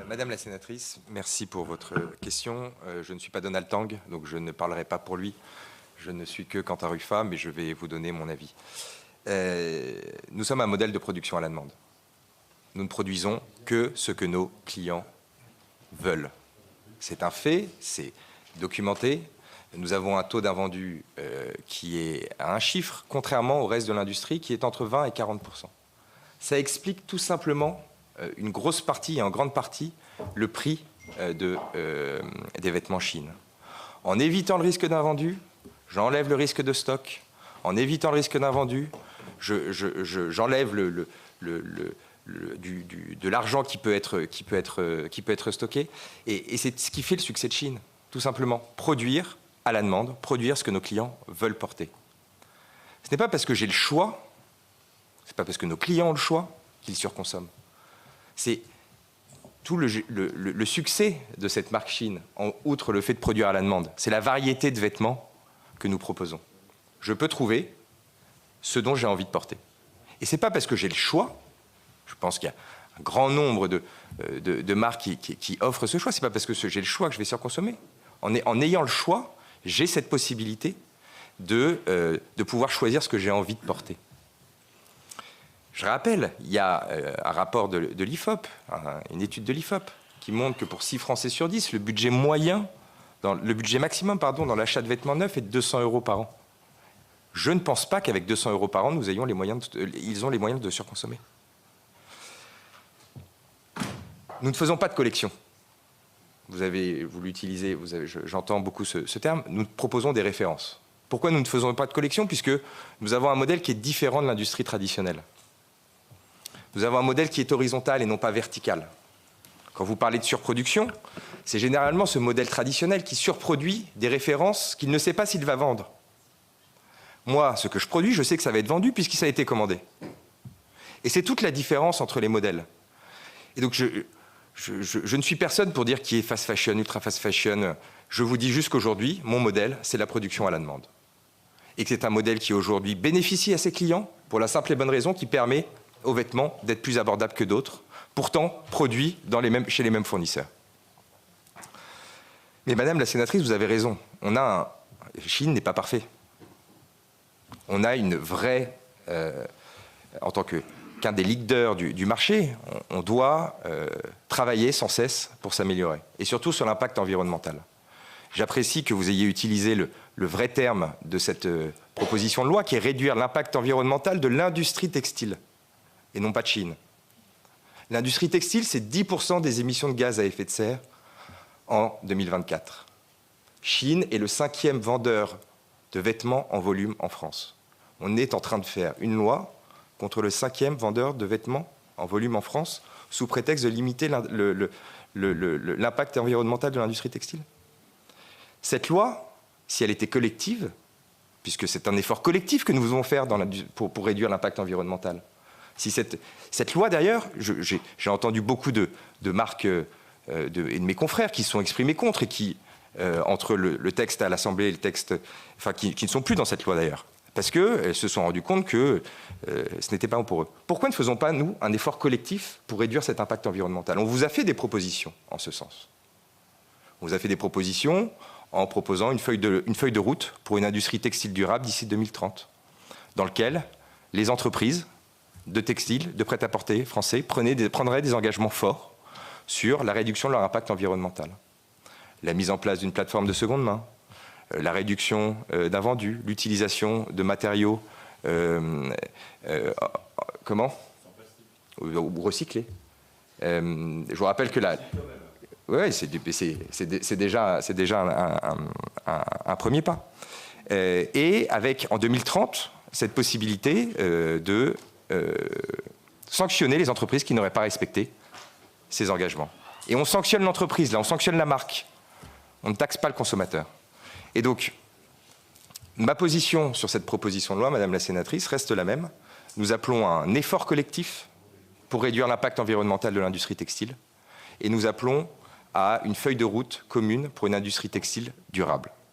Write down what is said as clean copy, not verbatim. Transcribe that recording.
Madame la sénatrice, merci pour votre question. Je ne suis pas Donald Tang, donc je ne parlerai pas pour lui. Je ne suis que Quentin Ruffa, mais je vais vous donner mon avis. Nous sommes un modèle de production à la demande. Nous ne produisons que ce que nos clients veulent. C'est un fait, c'est documenté. Nous avons un taux d'invendu qui est à un chiffre, contrairement au reste de l'industrie, qui est entre 20 et 40%. Ça explique tout simplement une grosse partie et en grande partie le prix des vêtements Chine. En évitant le risque d'invendu, j'enlève le risque de stock. En évitant le risque d'invendu, j'enlève de l'argent qui peut être stocké. Et c'est ce qui fait le succès de Chine, tout simplement. Produire à la demande, produire ce que nos clients veulent porter. Ce n'est pas parce que j'ai le choix, ce n'est pas parce que nos clients ont le choix qu'ils surconsomment. C'est tout le succès de cette marque Chine, outre le fait de produire à la demande. C'est la variété de vêtements que nous proposons. Je peux trouver ce dont j'ai envie de porter. Et ce n'est pas parce que j'ai le choix, je pense qu'il y a un grand nombre de marques qui offrent ce choix, ce n'est pas parce que j'ai le choix que je vais surconsommer. En ayant le choix, j'ai cette possibilité de pouvoir choisir ce que j'ai envie de porter. Je rappelle, il y a un rapport de l'IFOP, une étude de l'IFOP, qui montre que pour 6 Français sur 10, le budget maximum dans l'achat de vêtements neufs est de 200 € par an. Je ne pense pas qu'avec 200 € par an, ils ont les moyens de surconsommer. Nous ne faisons pas de collection. Vous l'utilisez, j'entends beaucoup ce terme. Nous proposons des références. Pourquoi nous ne faisons pas de collection? Puisque nous avons un modèle qui est différent de l'industrie traditionnelle. Nous avons un modèle qui est horizontal et non pas vertical. Quand vous parlez de surproduction, c'est généralement ce modèle traditionnel qui surproduit des références qu'il ne sait pas s'il va vendre. Moi, ce que je produis, je sais que ça va être vendu puisque ça a été commandé. Et c'est toute la différence entre les modèles. Et donc, je ne suis personne pour dire qui est fast fashion, ultra fast fashion. Je vous dis juste qu'aujourd'hui, mon modèle, c'est la production à la demande. Et que c'est un modèle qui aujourd'hui bénéficie à ses clients pour la simple et bonne raison qui permet aux vêtements d'être plus abordables que d'autres, pourtant produits chez les mêmes fournisseurs. Mais Madame la sénatrice, vous avez raison. Chine n'est pas parfait. On a une vraie, en tant qu'un des leaders du marché, on doit travailler sans cesse pour s'améliorer, et surtout sur l'impact environnemental. J'apprécie que vous ayez utilisé le vrai terme de cette proposition de loi, qui est réduire l'impact environnemental de l'industrie textile, et non pas de Chine. L'industrie textile, c'est 10% des émissions de gaz à effet de serre en 2024. Chine est le 5e vendeur de vêtements en volume en France. On est en train de faire une loi contre le 5e vendeur de vêtements en volume en France, sous prétexte de limiter l'impact environnemental de l'industrie textile. Cette loi, si elle était collective, puisque c'est un effort collectif que nous devons faire pour réduire l'impact environnemental, si cette loi, d'ailleurs, j'ai entendu beaucoup de marques et de mes confrères qui se sont exprimés contre et qui, entre le texte à l'Assemblée et le texte, qui ne sont plus dans cette loi d'ailleurs, parce qu'elles se sont rendues compte que ce n'était pas bon pour eux. Pourquoi ne faisons pas, nous, un effort collectif pour réduire cet impact environnemental? On vous a fait des propositions en ce sens. On vous a fait des propositions en proposant une feuille de route pour une industrie textile durable d'ici 2030, dans lequel les entreprises de textile, de prêt-à-porter français, prendraient des engagements forts sur la réduction de leur impact environnemental. La mise en place d'une plateforme de seconde main, la réduction d'invendus, l'utilisation de matériaux ou recyclés. Je vous rappelle que c'est déjà un premier pas. Et avec, en 2030, cette possibilité de sanctionner les entreprises qui n'auraient pas respecté ces engagements. Et on sanctionne l'entreprise, là, on sanctionne la marque. On ne taxe pas le consommateur. Et donc, ma position sur cette proposition de loi, Madame la sénatrice, reste la même. Nous appelons à un effort collectif pour réduire l'impact environnemental de l'industrie textile. Et nous appelons à une feuille de route commune pour une industrie textile durable.